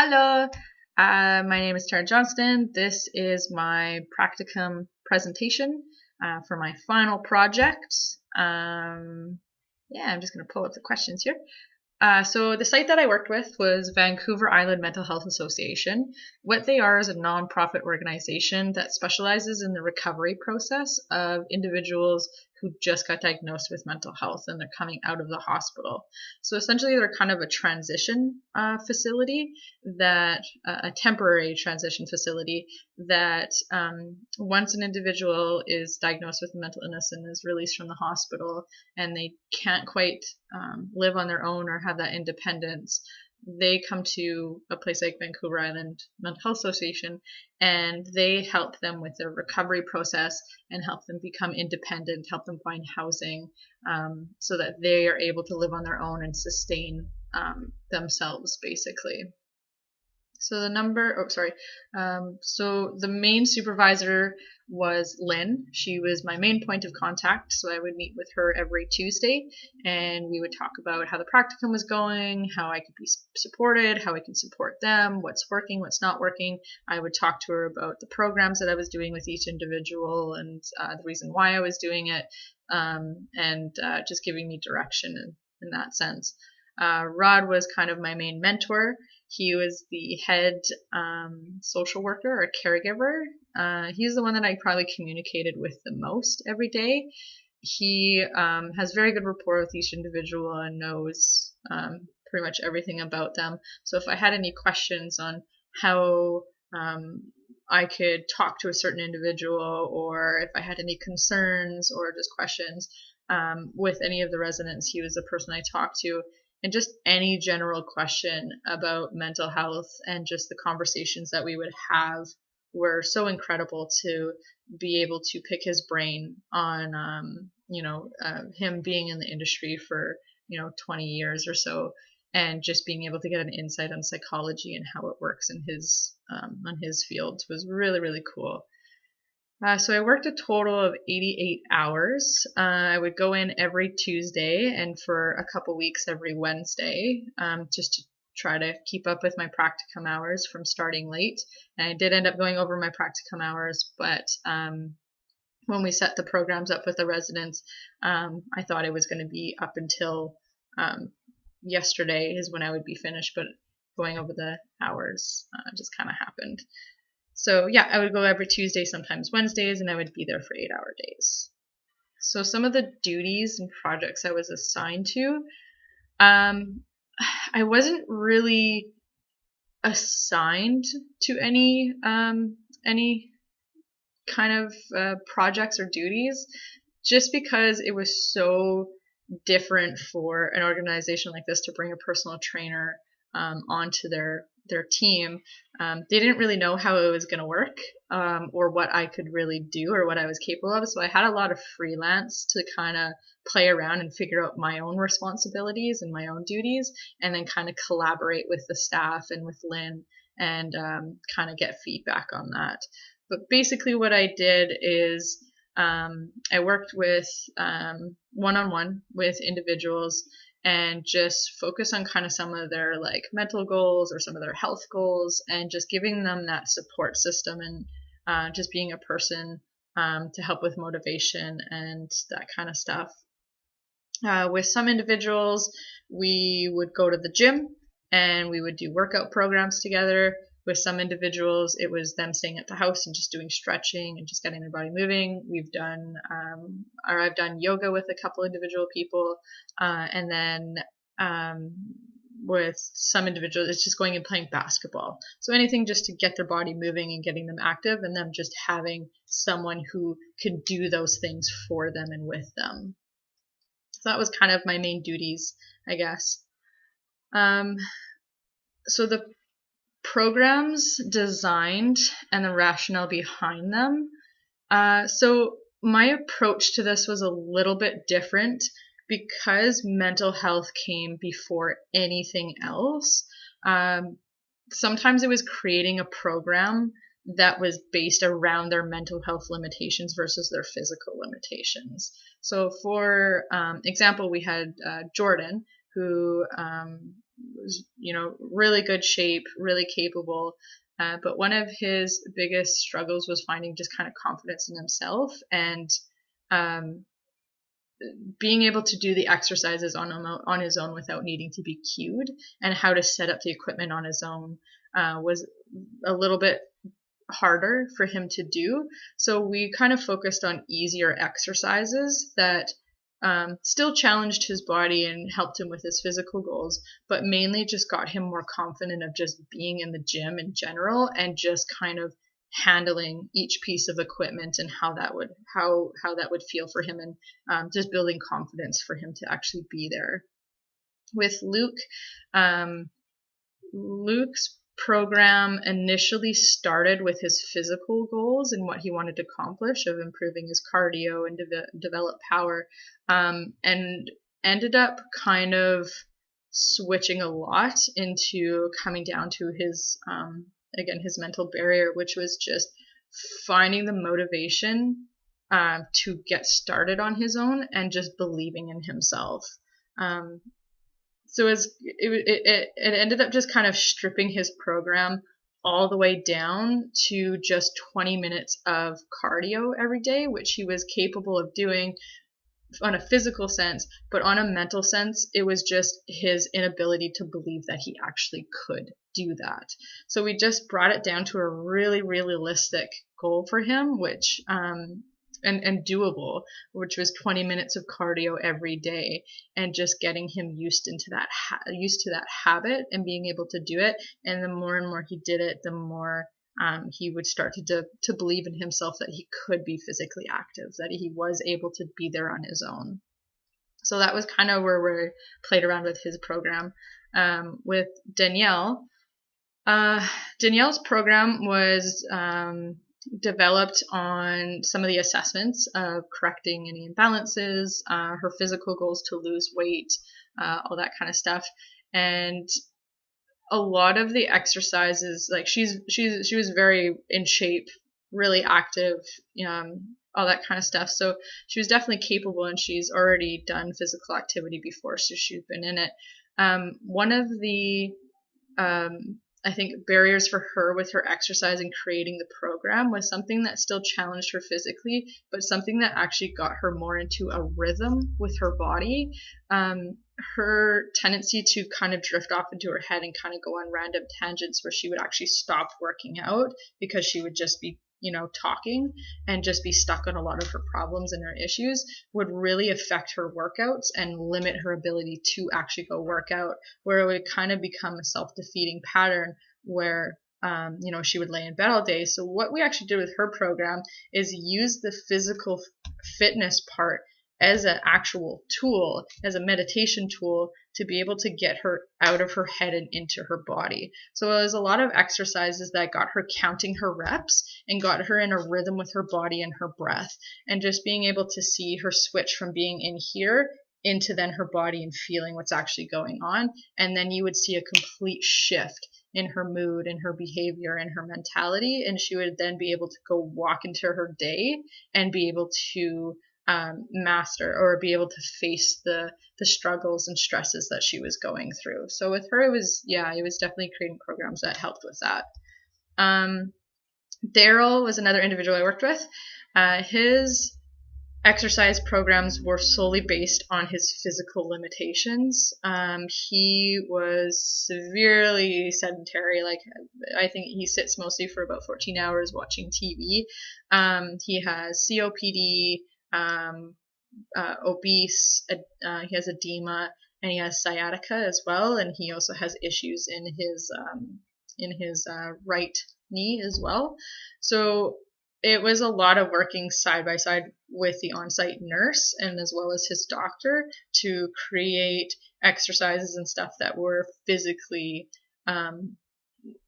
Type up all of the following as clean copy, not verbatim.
Hello, my name is Tara Johnston. This is my practicum presentation for my final project. Yeah, I'm just going to pull up the questions here. So the site that I worked with was Vancouver Island Mental Health Association. What they are is a nonprofit organization that specializes in the recovery process of individuals who just got diagnosed with mental health and they're coming out of the hospital. So essentially they're kind of a transition facility that, a temporary transition facility that once an individual is diagnosed with mental illness and is released from the hospital and they can't quite live on their own or have that independence, they come to a place like Vancouver Island Mental Health Association and they help them with their recovery process and help them become independent, help them find housing so that they are able to live on their own and sustain themselves basically. So so the main supervisor was Lynn. She was my main point of contact, so I would meet with her every Tuesday, and we would talk about how the practicum was going, how I could be supported, how I can support them, what's working, what's not working. I would talk to her about the programs that I was doing with each individual and the reason why I was doing it, and just giving me direction in that sense. Rod was kind of my main mentor. He was the head social worker or caregiver. He's the one that I probably communicated with the most every day. He has very good rapport with each individual and knows pretty much everything about them. So if I had any questions on how I could talk to a certain individual, or if I had any concerns or just questions with any of the residents, he was the person I talked to. And just any general question about mental health and just the conversations that we would have were so incredible to be able to pick his brain on, him being in the industry for, 20 years or so, and just being able to get an insight on psychology and how it works in on his field was really, really cool. So I worked a total of 88 hours. I would go in every Tuesday and for a couple weeks every Wednesday, just to try to keep up with my practicum hours from starting late. And I did end up going over my practicum hours, but when we set the programs up with the residents, I thought it was going to be up until yesterday is when I would be finished, but going over the hours just kind of happened. So yeah, I would go every Tuesday, sometimes Wednesdays, and I would be there for 8-hour days. So some of the duties and projects I was assigned to, I wasn't really assigned to any kind of projects or duties, just because it was so different for an organization like this to bring a personal trainer onto their team. They didn't really know how it was going to work or what I could really do or what I was capable of. So I had a lot of freelance to kind of play around and figure out my own responsibilities and my own duties, and then kind of collaborate with the staff and with Lynn and kind of get feedback on that. But basically what I did is I worked with one-on-one with individuals and just focus on kind of some of their like mental goals or some of their health goals, and just giving them that support system and just being a person to help with motivation and that kind of stuff. With some individuals, we would go to the gym and we would do workout programs together. With some individuals, it was them staying at the house and just doing stretching and just getting their body moving. I've done yoga with a couple individual people, and then with some individuals, it's just going and playing basketball. So anything just to get their body moving and getting them active, and them just having someone who can do those things for them and with them. So that was kind of my main duties, I guess. So the programs designed and the rationale behind them. So my approach to this was a little bit different because mental health came before anything else. Sometimes it was creating a program that was based around their mental health limitations versus their physical limitations. So for example, we had Jordan, who was, really good shape, really capable. But one of his biggest struggles was finding just kind of confidence in himself and um, being able to do the exercises on his own without needing to be cued, and how to set up the equipment on his own was a little bit harder for him to do. So we kind of focused on easier exercises that still challenged his body and helped him with his physical goals, but mainly just got him more confident of just being in the gym in general and just kind of handling each piece of equipment and how that would feel for him, and just building confidence for him to actually be there. With Luke's program initially started with his physical goals and what he wanted to accomplish of improving his cardio and develop power, and ended up kind of switching a lot into coming down to his again, his mental barrier, which was just finding the motivation to get started on his own and just believing in himself. So it ended up just kind of stripping his program all the way down to just 20 minutes of cardio every day, which he was capable of doing on a physical sense, but on a mental sense, it was just his inability to believe that he actually could do that. So we just brought it down to a really realistic goal for him, which and doable, which was 20 minutes of cardio every day, and just getting him used to that habit and being able to do it. And the more and more he did it, the more he would start to believe in himself, that he could be physically active, that he was able to be there on his own. So that was kind of where we played around with his program. With Danielle, Danielle's program was developed on some of the assessments of correcting any imbalances, her physical goals to lose weight, all that kind of stuff. And a lot of the exercises, like she was very in shape, really active, all that kind of stuff. So she was definitely capable, and she's already done physical activity before, so she's been in it. One of the I think barriers for her with her exercise and creating the program was something that still challenged her physically, but something that actually got her more into a rhythm with her body. Her tendency to kind of drift off into her head and kind of go on random tangents where she would actually stop working out because she would just be talking and just be stuck on a lot of her problems and her issues, would really affect her workouts and limit her ability to actually go work out, where it would kind of become a self-defeating pattern where she would lay in bed all day. So what we actually did with her program is use the physical fitness part as an actual tool, as a meditation tool, to be able to get her out of her head and into her body. So it was a lot of exercises that got her counting her reps and got her in a rhythm with her body and her breath, and just being able to see her switch from being in here into then her body and feeling what's actually going on. And then you would see a complete shift in her mood and her behavior and her mentality, and she would then be able to go walk into her day and be able to master or be able to face the struggles and stresses that she was going through. So with her, it was definitely creating programs that helped with that. Daryl was another individual I worked with. His exercise programs were solely based on his physical limitations. He was severely sedentary. Like, I think he sits mostly for about 14 hours watching TV. He has COPD, obese, he has edema, and he has sciatica as well, and he also has issues in his right knee as well. So it was a lot of working side by side with the on-site nurse and as well as his doctor to create exercises and stuff that were physically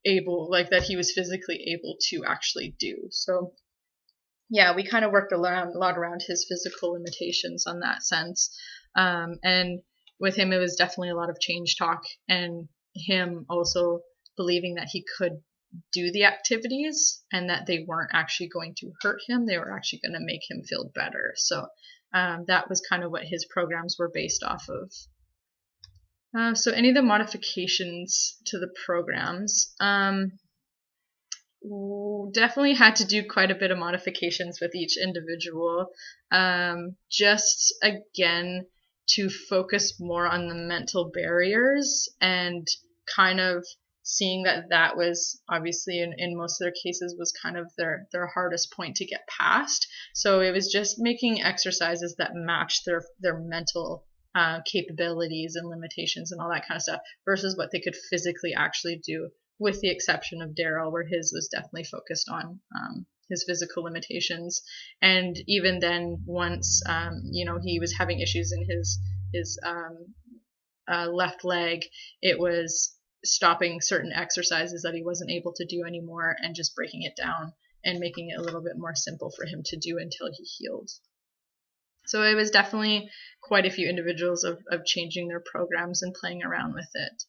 able, like that he was physically able to actually do. So yeah, we kind of worked a lot around his physical limitations on that sense. And with him, it was definitely a lot of change talk, and him also believing that he could do the activities and that they weren't actually going to hurt him. They were actually going to make him feel better. So that was kind of what his programs were based off of. So any of the modifications to the programs, definitely had to do quite a bit of modifications with each individual. Just again to focus more on the mental barriers and kind of seeing that was obviously in most of their cases was kind of their hardest point to get past. So it was just making exercises that matched their mental capabilities and limitations and all that kind of stuff versus what they could physically actually do, with the exception of Daryl, where his was definitely focused on his physical limitations. And even then, once he was having issues in his left leg, it was stopping certain exercises that he wasn't able to do anymore and just breaking it down and making it a little bit more simple for him to do until he healed. So it was definitely quite a few individuals of changing their programs and playing around with it.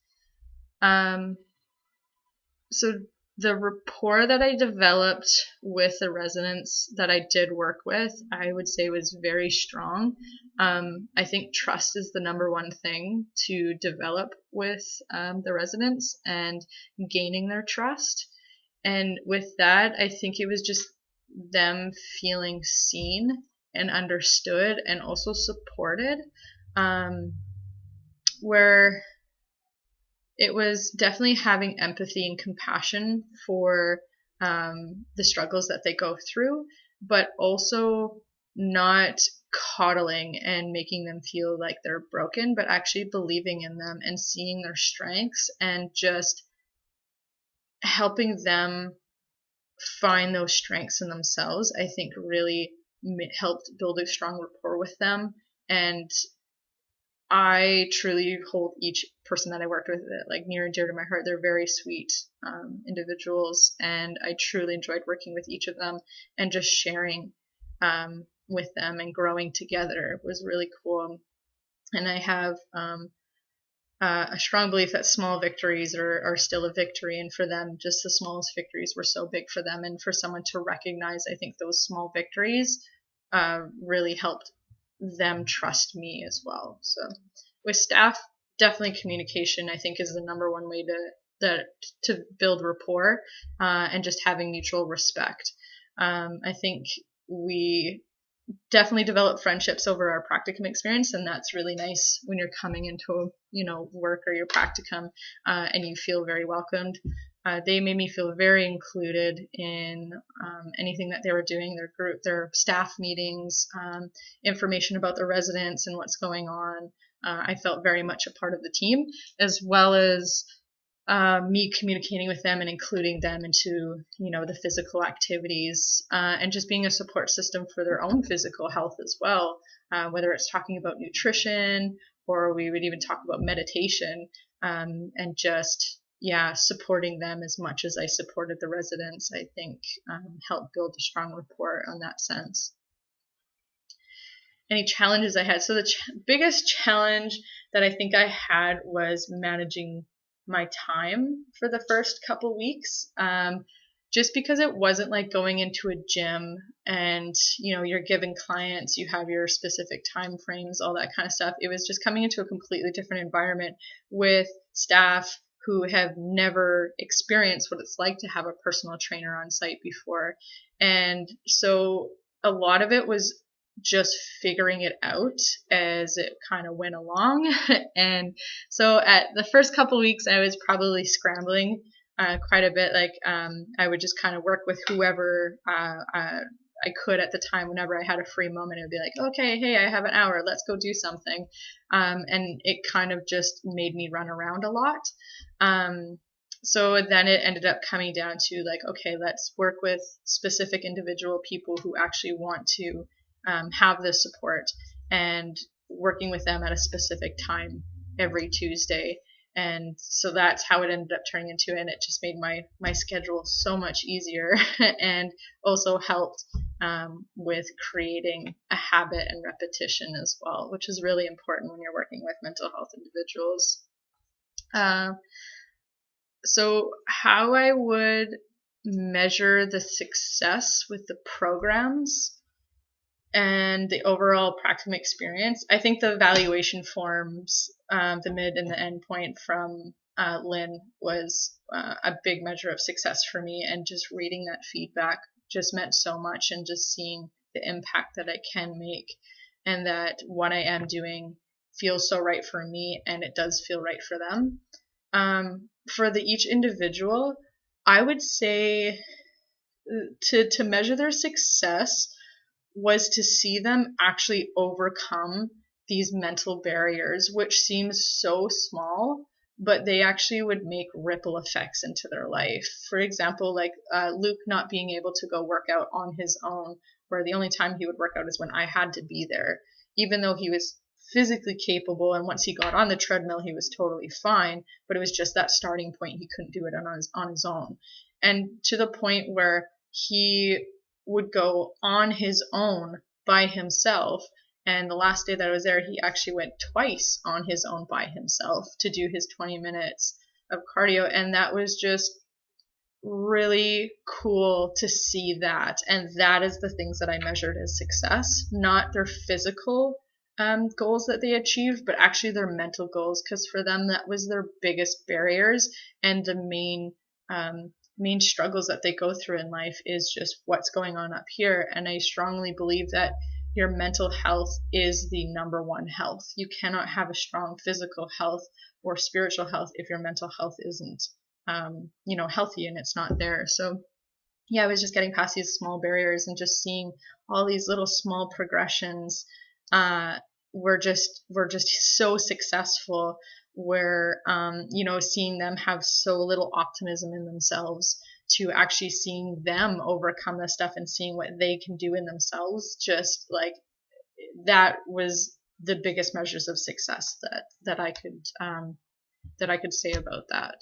So the rapport that I developed with the residents that I did work with, I would say was very strong. I think trust is the number one thing to develop with the residents and gaining their trust. And with that, I think it was just them feeling seen and understood and also supported, where it was definitely having empathy and compassion for the struggles that they go through, but also not coddling and making them feel like they're broken, but actually believing in them and seeing their strengths and just helping them find those strengths in themselves. I think really helped build a strong rapport with them. And I truly hold each person that I worked with like near and dear to my heart. They're very sweet individuals, and I truly enjoyed working with each of them and just sharing with them and growing together was really cool. And I have a strong belief that small victories are still a victory, and for them, just the smallest victories were so big for them. And for someone to recognize, I think those small victories really helped them trust me as well. So with staff, definitely communication, I think, is the number one way to build rapport and just having mutual respect. I think we definitely develop friendships over our practicum experience, and that's really nice when you're coming into work or your practicum and you feel very welcomed. They made me feel very included in anything that they were doing, their group, their staff meetings, information about the residents and what's going on. I felt very much a part of the team, as well as me communicating with them and including them into the physical activities and just being a support system for their own physical health as well, whether it's talking about nutrition or we would even talk about meditation, and just supporting them as much as I supported the residents. I think helped build a strong rapport on that sense. Any challenges I had? So the biggest challenge that I think I had was managing my time for the first couple weeks, just because it wasn't like going into a gym and you're given clients, you have your specific time frames, all that kind of stuff. It was just coming into a completely different environment with staff who have never experienced what it's like to have a personal trainer on site before. And so a lot of it was just figuring it out as it kind of went along. And so at the first couple weeks, I was probably scrambling quite a bit. Like I would just kind of work with whoever I could at the time. Whenever I had a free moment, it would be like, okay, hey, I have an hour, let's go do something. And it kind of just made me run around a lot. So then it ended up coming down to like, okay, let's work with specific individual people who actually want to have this support, and working with them at a specific time every Tuesday. And so that's how it ended up turning into, and it just made my schedule so much easier and also helped with creating a habit and repetition as well, which is really important when you're working with mental health individuals. So how I would measure the success with the programs, and the overall practicum experience. I think the evaluation forms, the mid and the end point from Lynn was a big measure of success for me, and just reading that feedback just meant so much, and just seeing the impact that I can make, and that what I am doing feels so right for me, and it does feel right for them. For each individual, I would say to measure their success was to see them actually overcome these mental barriers, which seems so small, but they actually would make ripple effects into their life. For example, like Luke not being able to go work out on his own, where the only time he would work out is when I had to be there, even though he was physically capable, and once he got on the treadmill he was totally fine, but it was just that starting point. He couldn't do it on his own, and to the point where he would go on his own by himself. And the last day that I was there, he actually went twice on his own by himself to do his 20 minutes of cardio. And that was just really cool to see that. And that is the things that I measured as success, not their physical goals that they achieved, but actually their mental goals. Because for them, that was their biggest barriers, and the main struggles that they go through in life is just what's going on up here. And I strongly believe that your mental health is the number one health. You cannot have a strong physical health or spiritual health if your mental health isn't healthy, and it's not there. So yeah, I was just getting past these small barriers and just seeing all these little small progressions were just so successful, where seeing them have so little optimism in themselves, to actually seeing them overcome this stuff and seeing what they can do in themselves, just like that was the biggest measures of success that I could say about that.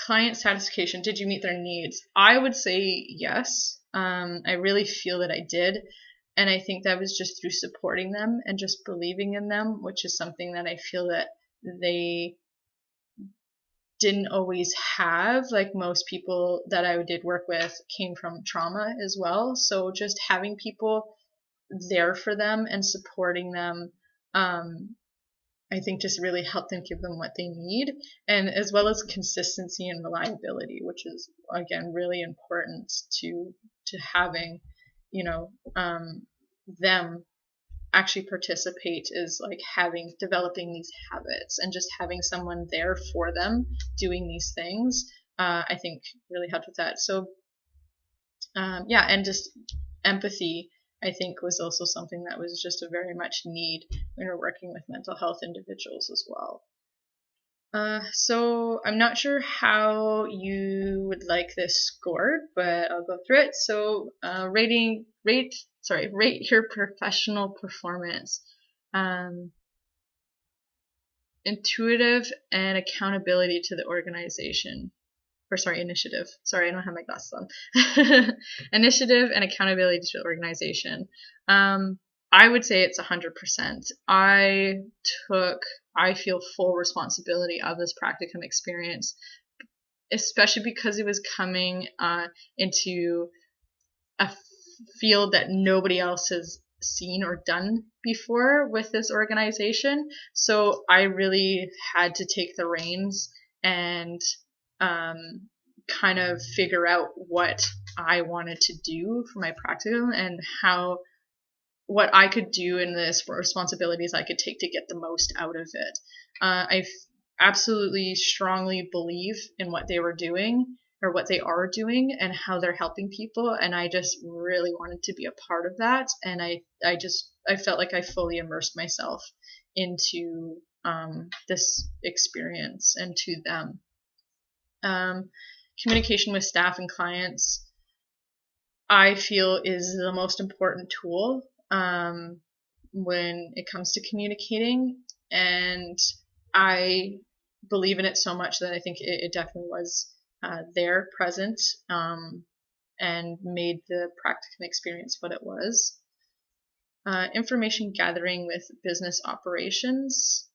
Client satisfaction, did you meet their needs? I would say yes. I really feel that I did. And I think that was just through supporting them and just believing in them, which is something that I feel that they didn't always have. Like most people that I did work with came from trauma as well. So just having people there for them and supporting them, I think just really helped them, give them what they need, and as well as consistency and reliability, which is again really important to having, them actually participate, is like developing these habits, and just having someone there for them doing these things, I think really helped with that. So and just empathy, I think, was also something that was just a very much need when we're working with mental health individuals as well. So I'm not sure how you would like this scored, but I'll go through it. So rate your professional performance. Intuitive and accountability to the organization. Initiative. Sorry, I don't have my glasses on. Initiative and accountability to the organization. I would say it's 100%. I feel full responsibility of this practicum experience, especially because it was coming into a field that nobody else has seen or done before with this organization. So I really had to take the reins and kind of figure out what I wanted to do for my practicum, and what I could do in this responsibilities I could take to get the most out of it. I absolutely strongly believe in what they were doing, or what they are doing, and how they're helping people, and I just really wanted to be a part of that. And I felt like I fully immersed myself into this experience and to them. Communication with staff and clients, I feel, is the most important tool when it comes to communicating, and I believe in it so much that I think it definitely was there, present, and made the practicum experience what it was. Information gathering with business operations.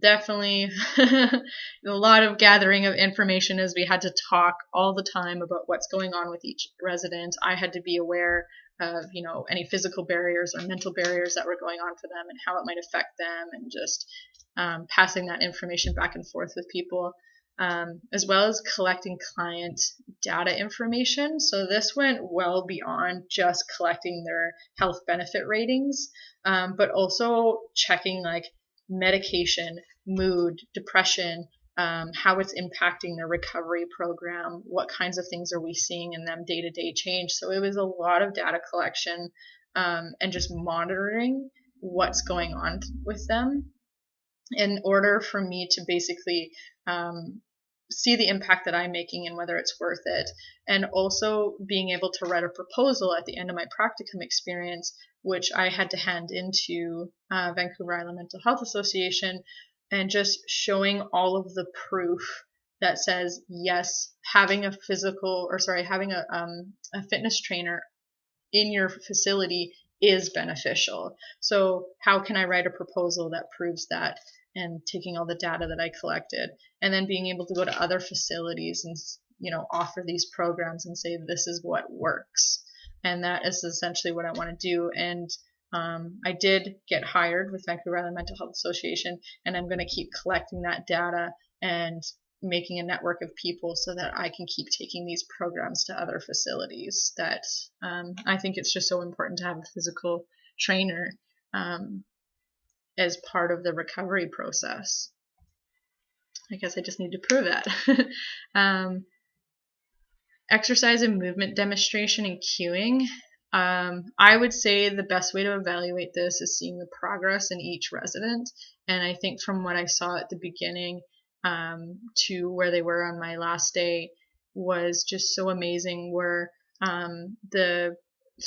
definitely a lot of gathering of information, as we had to talk all the time about what's going on with each resident. I had to be aware of, any physical barriers or mental barriers that were going on for them and how it might affect them, and just passing that information back and forth with people, as well as collecting client data information. So this went well beyond just collecting their health benefit ratings, but also checking like medication, mood, depression, how it's impacting their recovery program, what kinds of things are we seeing in them day to day change. So it was a lot of data collection, and just monitoring what's going on with them in order for me to basically see the impact that I'm making and whether it's worth it. And also being able to write a proposal at the end of my practicum experience, which I had to hand into Vancouver Island Mental Health Association, and just showing all of the proof that says, yes, having a fitness trainer in your facility is beneficial. So how can I write a proposal that proves that, and taking all the data that I collected, and then being able to go to other facilities and offer these programs and say this is what works. And that is essentially what I want to do. And I did get hired with Vancouver Island Mental Health Association, and I'm going to keep collecting that data and making a network of people so that I can keep taking these programs to other facilities. That I think it's just so important to have a physical trainer as part of the recovery process. I guess I just need to prove that. Exercise and movement demonstration and cueing. I would say the best way to evaluate this is seeing the progress in each resident. And I think from what I saw at the beginning to where they were on my last day was just so amazing, where the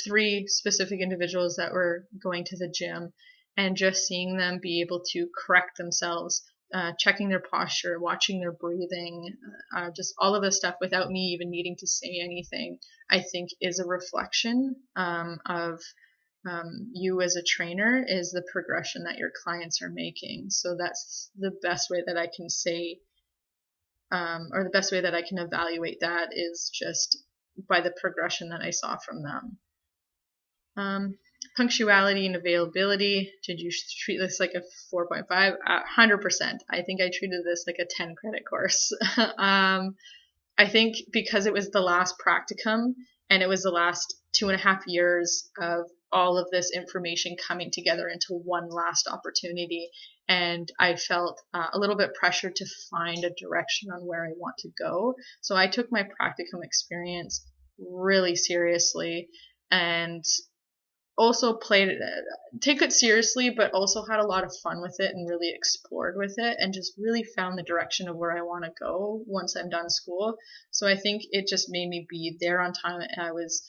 3 specific individuals that were going to the gym, and just seeing them be able to correct themselves, checking their posture, watching their breathing, just all of this stuff without me even needing to say anything, I think is a reflection of you as a trainer, is the progression that your clients are making. So that's the best way that I can say, or the best way that I can evaluate that, is just by the progression that I saw from them. Punctuality and availability. Did you treat this like a 4.5? 100%. I think I treated this like a 10 credit course. I think because it was the last practicum, and it was the last 2.5 years of all of this information coming together into one last opportunity, and I felt a little bit pressured to find a direction on where I want to go. So I took my practicum experience really seriously, and also take it seriously, but also had a lot of fun with it and really explored with it, and just really found the direction of where I want to go once I'm done school. So I think it just made me be there on time. I was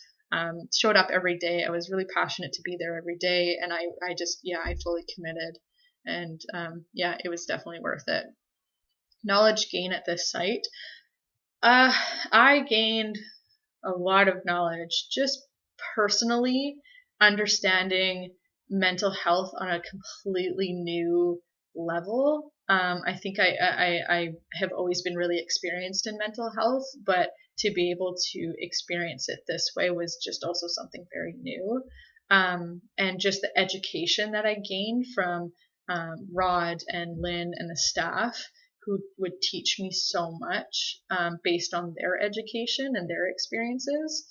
showed up every day. I was really passionate to be there every day, and I fully committed, and it was definitely worth it. Knowledge gain at this site. I gained a lot of knowledge just personally, understanding mental health on a completely new level. I think I have always been really experienced in mental health, but to be able to experience it this way was just also something very new. And just the education that I gained from Rod and Lynn and the staff, who would teach me so much based on their education and their experiences.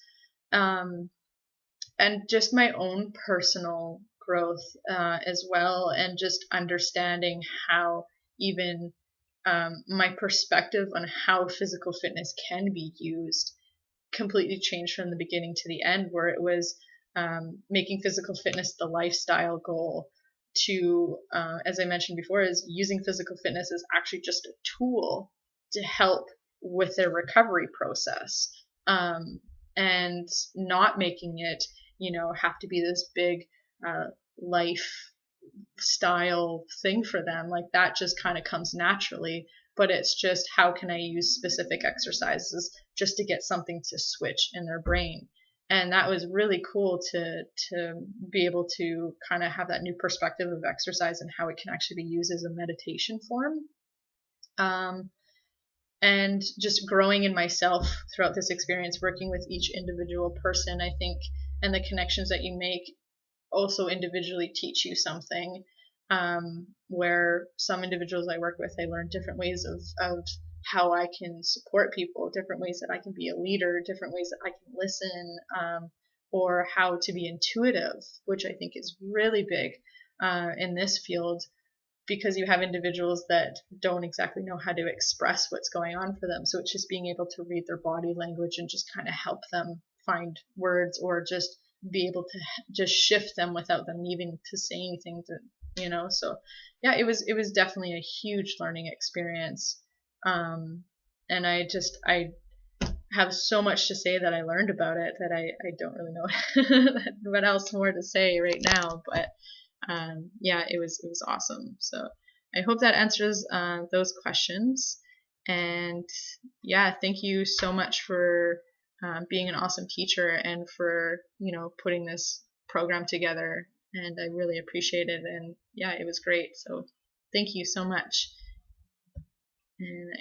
And just my own personal growth as well, and just understanding how even my perspective on how physical fitness can be used completely changed from the beginning to the end, where it was making physical fitness the lifestyle goal, to, as I mentioned before, is using physical fitness as actually just a tool to help with their recovery process, and not making it have to be this big lifestyle thing for them. Like, that just kind of comes naturally, but it's just, how can I use specific exercises just to get something to switch in their brain? And that was really cool to be able to kind of have that new perspective of exercise and how it can actually be used as a meditation form. Um, and just growing in myself throughout this experience, working with each individual person, I think, and the connections that you make also individually teach you something. Where some individuals I work with, I learn different ways of how I can support people, different ways that I can be a leader, different ways that I can listen, or how to be intuitive, which I think is really big in this field, because you have individuals that don't exactly know how to express what's going on for them. So it's just being able to read their body language and just kind of help them find words, or just be able to just shift them without them needing to say anything to. So yeah, it was definitely a huge learning experience. And I have so much to say that I learned about it that I don't really know what else more to say right now, but yeah, it was awesome. So I hope that answers those questions. And yeah, thank you so much for being an awesome teacher and for putting this program together. And I really appreciate it. And yeah, it was great. So thank you so much. And